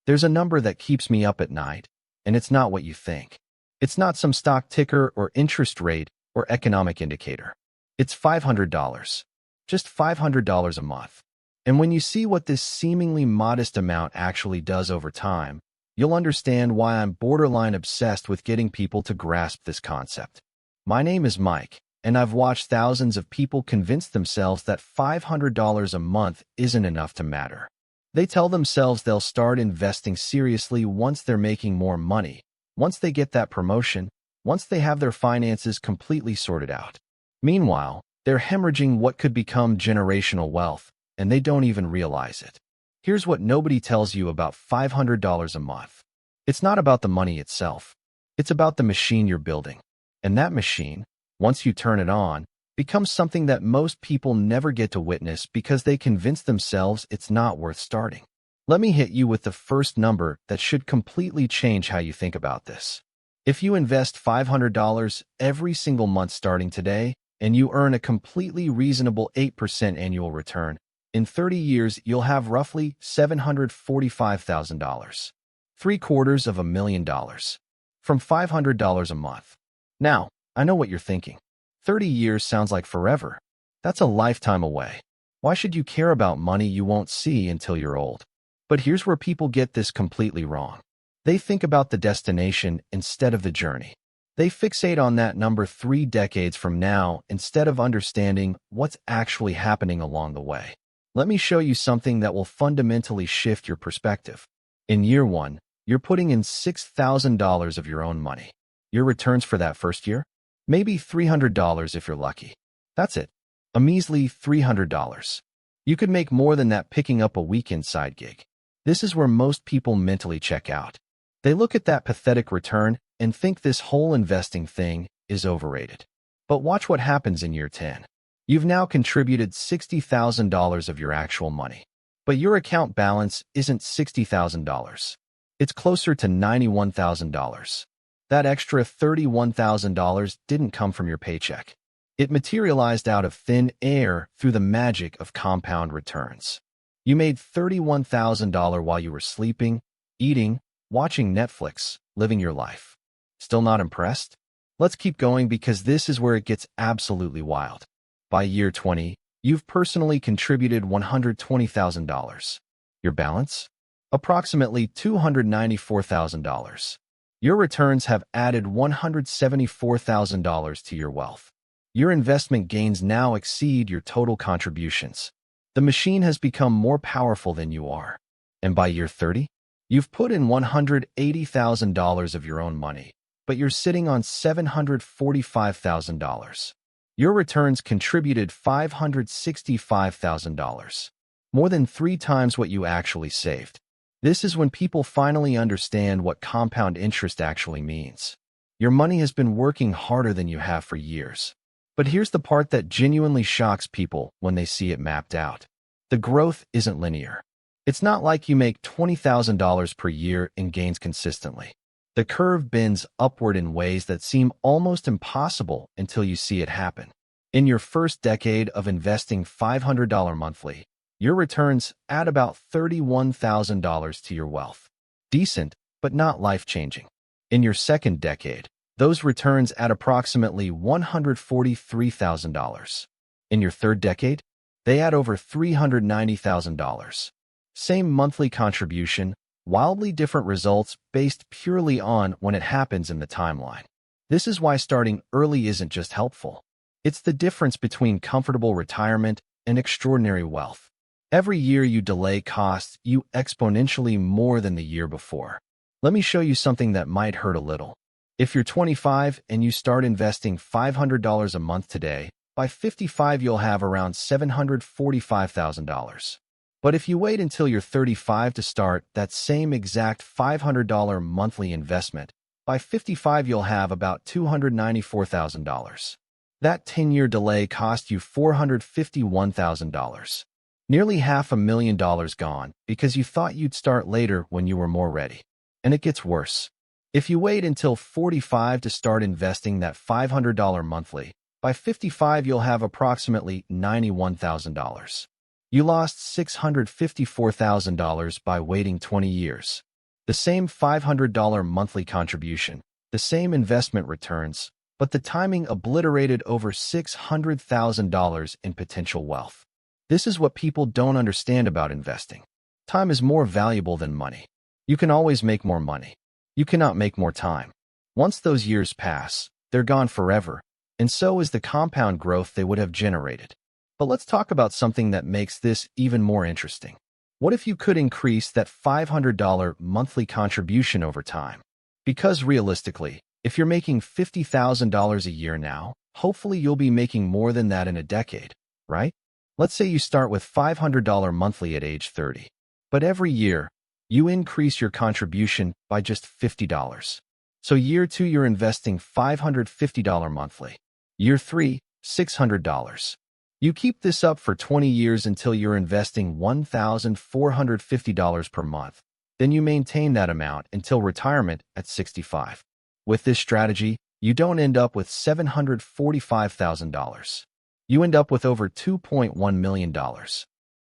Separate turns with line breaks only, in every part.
There's a number that keeps me up at night, and it's not what you think. It's not some stock ticker or interest rate or economic indicator. It's $500. Just $500 a month. And when you see what this seemingly modest amount actually does over time, you'll understand why I'm borderline obsessed with getting people to grasp this concept. My name is Mike, and I've watched thousands of people convince themselves that $500 a month isn't enough to matter. They tell themselves they'll start investing seriously once they're making more money, once they get that promotion, once they have their finances completely sorted out. Meanwhile, they're hemorrhaging what could become generational wealth, and they don't even realize it. Here's what nobody tells you about $500 a month. It's not about the money itself. It's about the machine you're building. And that machine, once you turn it on, becomes something that most people never get to witness because they convince themselves it's not worth starting. Let me hit you with the first number that should completely change how you think about this. If you invest $500 every single month starting today, and you earn a completely reasonable 8% annual return, in 30 years you'll have roughly $745,000. $750,000 from $500 a month. Now, I know what you're thinking. 30 years sounds like forever. That's a lifetime away. Why should you care about money you won't see until you're old? But here's where people get this completely wrong. They think about the destination instead of the journey. They fixate on that number 3 decades from now instead of understanding what's actually happening along the way. Let me show you something that will fundamentally shift your perspective. In year 1, you're putting in $6,000 of your own money. Your returns for that first year? Maybe $300 if you're lucky. That's it. A measly $300. You could make more than that picking up a weekend side gig. This is where most people mentally check out. They look at that pathetic return and think this whole investing thing is overrated. But watch what happens in year 10. You've now contributed $60,000 of your actual money. But your account balance isn't $60,000. It's closer to $91,000. That extra $31,000 didn't come from your paycheck. It materialized out of thin air through the magic of compound returns. You made $31,000 while you were sleeping, eating, watching Netflix, living your life. Still not impressed? Let's keep going because this is where it gets absolutely wild. By year 20, you've personally contributed $120,000. Your balance? Approximately $294,000. Your returns have added $174,000 to your wealth. Your investment gains now exceed your total contributions. The machine has become more powerful than you are. And by year 30, you've put in $180,000 of your own money, but you're sitting on $745,000. Your returns contributed $565,000, more than 3 times what you actually saved. This is when people finally understand what compound interest actually means. Your money has been working harder than you have for years. But here's the part that genuinely shocks people when they see it mapped out. The growth isn't linear. It's not like you make $20,000 per year and gains consistently. The curve bends upward in ways that seem almost impossible until you see it happen. In your first decade of investing $500 monthly, your returns add about $31,000 to your wealth. Decent, but not life-changing. In your second decade, those returns add approximately $143,000. In your third decade, they add over $390,000. Same monthly contribution, wildly different results based purely on when it happens in the timeline. This is why starting early isn't just helpful. It's the difference between comfortable retirement and extraordinary wealth. Every year you delay costs you exponentially more than the year before. Let me show you something that might hurt a little. If you're 25 and you start investing $500 a month today, by 55 you'll have around $745,000. But if you wait until you're 35 to start that same exact $500 monthly investment, by 55 you'll have about $294,000. That 10-year delay cost you $451,000. Nearly $500,000 gone because you thought you'd start later when you were more ready. And it gets worse. If you wait until 45 to start investing that $500 monthly, by 55 you'll have approximately $91,000. You lost $654,000 by waiting 20 years. The same $500 monthly contribution, the same investment returns, but the timing obliterated over $600,000 in potential wealth. This is what people don't understand about investing. Time is more valuable than money. You can always make more money. You cannot make more time. Once those years pass, they're gone forever, and so is the compound growth they would have generated. But let's talk about something that makes this even more interesting. What if you could increase that $500 monthly contribution over time? Because realistically, if you're making $50,000 a year now, hopefully you'll be making more than that in a decade, right? Let's say you start with $500 monthly at age 30. But every year, you increase your contribution by just $50. So year 2, you're investing $550 monthly. Year 3, $600. You keep this up for 20 years until you're investing $1,450 per month. Then you maintain that amount until retirement at 65. With this strategy, you don't end up with $745,000. You end up with over $2.1 million.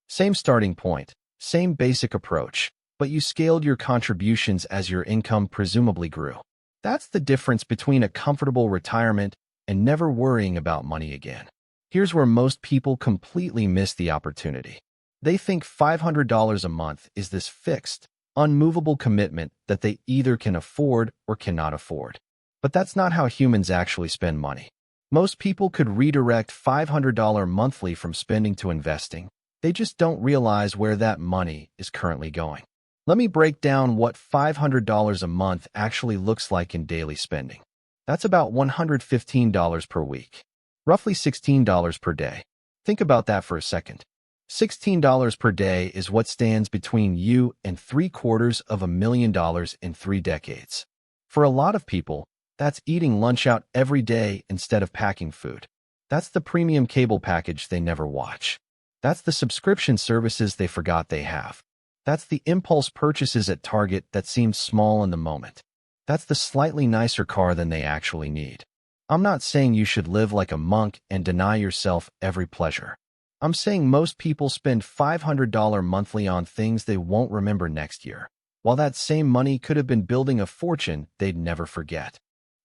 Same starting point, same basic approach, but you scaled your contributions as your income presumably grew. That's the difference between a comfortable retirement and never worrying about money again. Here's where most people completely miss the opportunity. They think $500 a month is this fixed, unmovable commitment that they either can afford or cannot afford. But that's not how humans actually spend money. Most people could redirect $500 monthly from spending to investing. They just don't realize where that money is currently going. Let me break down what $500 a month actually looks like in daily spending. That's about $115 per week, roughly $16 per day. Think about that for a second. $16 per day is what stands between you and $750,000 in 3 decades. For a lot of people, that's eating lunch out every day instead of packing food. That's the premium cable package they never watch. That's the subscription services they forgot they have. That's the impulse purchases at Target that seem small in the moment. That's the slightly nicer car than they actually need. I'm not saying you should live like a monk and deny yourself every pleasure. I'm saying most people spend $500 monthly on things they won't remember next year, while that same money could have been building a fortune they'd never forget.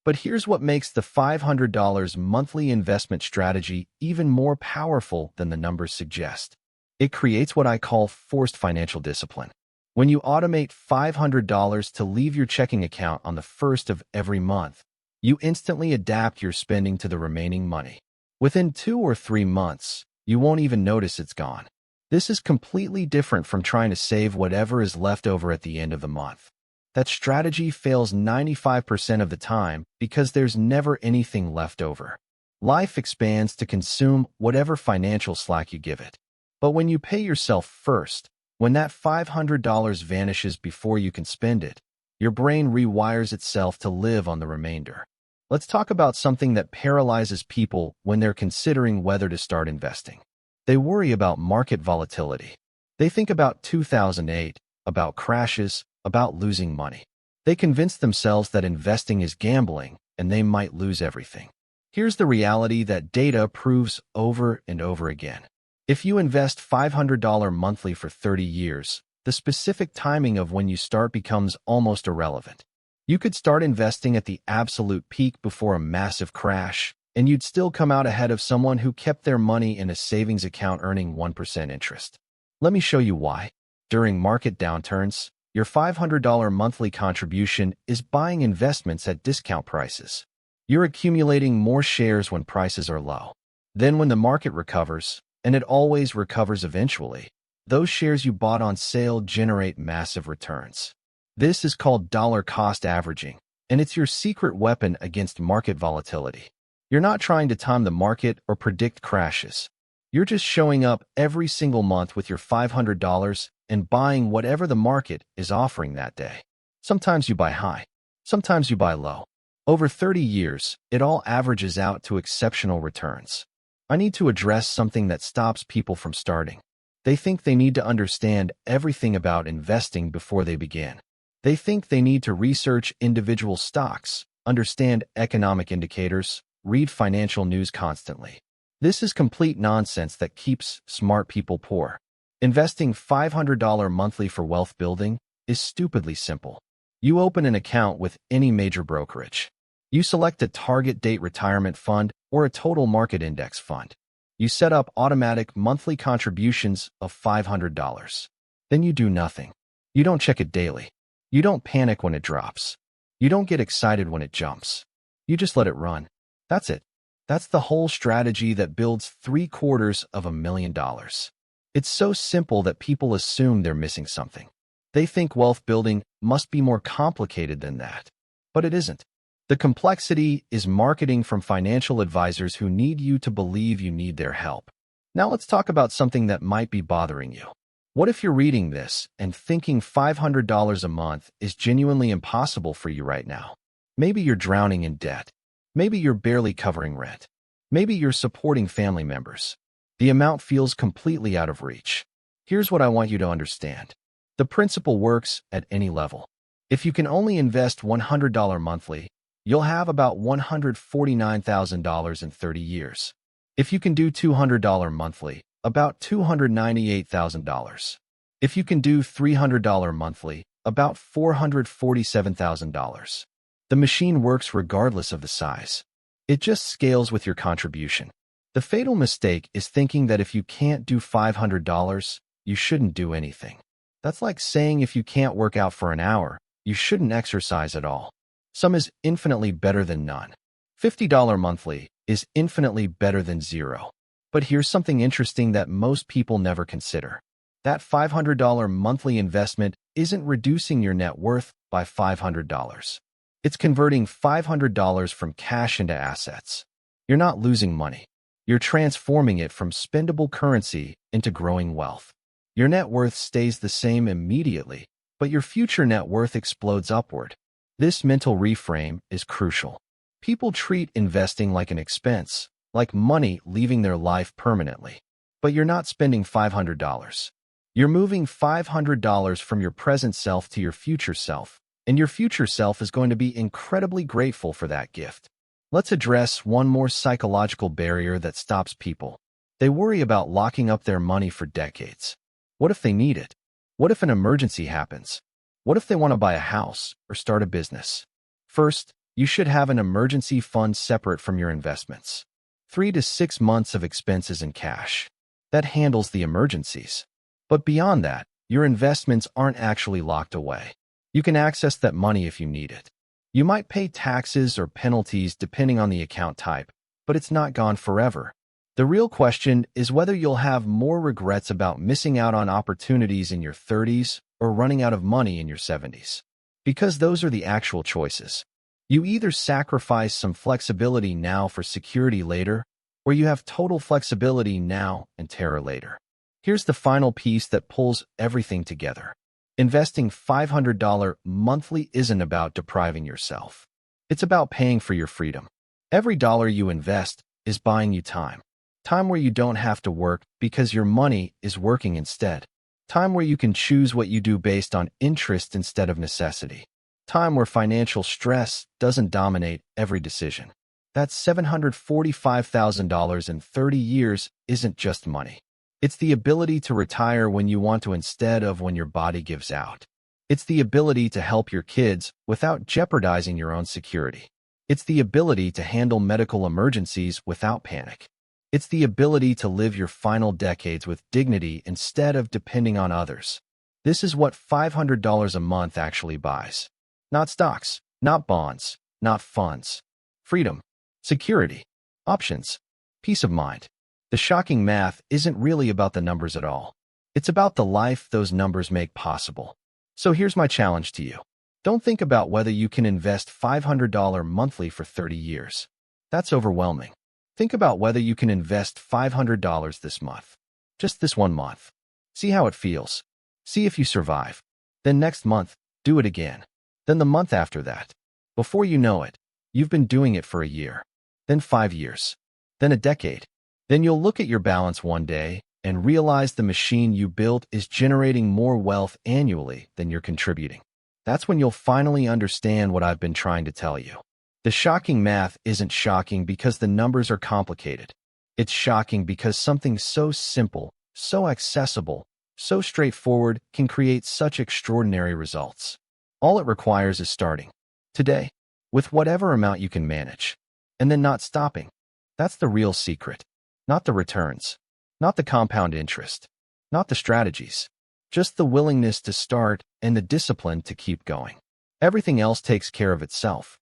But here's what makes the $500 monthly investment strategy even more powerful than the numbers suggest. It creates what I call forced financial discipline. When you automate $500 to leave your checking account on the first of every month, you instantly adapt your spending to the remaining money. Within 2 or 3 months, you won't even notice it's gone. This is completely different from trying to save whatever is left over at the end of the month. That strategy fails 95% of the time because there's never anything left over. Life expands to consume whatever financial slack you give it. But when you pay yourself first, when that $500 vanishes before you can spend it, your brain rewires itself to live on the remainder. Let's talk about something that paralyzes people when they're considering whether to start investing. They worry about market volatility. They think about 2008, about crashes, about losing money. They convince themselves that investing is gambling and they might lose everything. Here's the reality that data proves over and over again. If you invest $500 monthly for 30 years, the specific timing of when you start becomes almost irrelevant. You could start investing at the absolute peak before a massive crash, and you'd still come out ahead of someone who kept their money in a savings account earning 1% interest. Let me show you why. During market downturns, your $500 monthly contribution is buying investments at discount prices. You're accumulating more shares when prices are low. Then when the market recovers, and it always recovers eventually, those shares you bought on sale generate massive returns. This is called dollar cost averaging, and it's your secret weapon against market volatility. You're not trying to time the market or predict crashes. You're just showing up every single month with your $500 and buying whatever the market is offering that day. Sometimes you buy high, sometimes you buy low. Over 30 years, it all averages out to exceptional returns. I need to address something that stops people from starting. They think they need to understand everything about investing before they begin. They think they need to research individual stocks, understand economic indicators, read financial news constantly. This is complete nonsense that keeps smart people poor. Investing $500 monthly for wealth building is stupidly simple. You open an account with any major brokerage. You select a target date retirement fund or a total market index fund. You set up automatic monthly contributions of $500. Then you do nothing. You don't check it daily. You don't panic when it drops. You don't get excited when it jumps. You just let it run. That's it. That's the whole strategy that builds $750,000. It's so simple that people assume they're missing something. They think wealth building must be more complicated than that. But it isn't. The complexity is marketing from financial advisors who need you to believe you need their help. Now let's talk about something that might be bothering you. What if you're reading this and thinking $500 a month is genuinely impossible for you right now? Maybe you're drowning in debt. Maybe you're barely covering rent. Maybe you're supporting family members. The amount feels completely out of reach. Here's what I want you to understand. The principle works at any level. If you can only invest $100 monthly, you'll have about $149,000 in 30 years. If you can do $200 monthly, about $298,000. If you can do $300 monthly, about $447,000. The machine works regardless of the size. It just scales with your contribution. The fatal mistake is thinking that if you can't do $500, you shouldn't do anything. That's like saying if you can't work out for an hour, you shouldn't exercise at all. Some is infinitely better than none. $50 monthly is infinitely better than zero. But here's something interesting that most people never consider. That $500 monthly investment isn't reducing your net worth by $500. It's converting $500 from cash into assets. You're not losing money. You're transforming it from spendable currency into growing wealth. Your net worth stays the same immediately, but your future net worth explodes upward. This mental reframe is crucial. People treat investing like an expense, like money leaving their life permanently. But you're not spending $500. You're moving $500 from your present self to your future self, and your future self is going to be incredibly grateful for that gift. Let's address one more psychological barrier that stops people. They worry about locking up their money for decades. What if they need it? What if an emergency happens? What if they want to buy a house or start a business? First, you should have an emergency fund separate from your investments. 3 to 6 months of expenses in cash. That handles the emergencies. But beyond that, your investments aren't actually locked away. You can access that money if you need it. You might pay taxes or penalties depending on the account type, but it's not gone forever. The real question is whether you'll have more regrets about missing out on opportunities in your 30s or running out of money in your 70s. Because those are the actual choices. You either sacrifice some flexibility now for security later, or you have total flexibility now and terror later. Here's the final piece that pulls everything together. Investing $500 monthly isn't about depriving yourself. It's about paying for your freedom. Every dollar you invest is buying you time. Time where you don't have to work because your money is working instead. Time where you can choose what you do based on interest instead of necessity. Time where financial stress doesn't dominate every decision. That $745,000 in 30 years isn't just money. It's the ability to retire when you want to instead of when your body gives out. It's the ability to help your kids without jeopardizing your own security. It's the ability to handle medical emergencies without panic. It's the ability to live your final decades with dignity instead of depending on others. This is what $500 a month actually buys. Not stocks, not bonds, not funds. Freedom, security, options, peace of mind. The shocking math isn't really about the numbers at all. It's about the life those numbers make possible. So here's my challenge to you. Don't think about whether you can invest $500 monthly for 30 years. That's overwhelming. Think about whether you can invest $500 this month. Just this one month. See how it feels. See if you survive. Then next month, do it again. Then the month after that. Before you know it, you've been doing it for a year. Then 5 years. Then a decade. Then you'll look at your balance one day and realize the machine you built is generating more wealth annually than you're contributing. That's when you'll finally understand what I've been trying to tell you. The shocking math isn't shocking because the numbers are complicated. It's shocking because something so simple, so accessible, so straightforward can create such extraordinary results. All it requires is starting today with whatever amount you can manage, and then not stopping. That's the real secret. Not the returns, not the compound interest, not the strategies, just the willingness to start and the discipline to keep going. Everything else takes care of itself.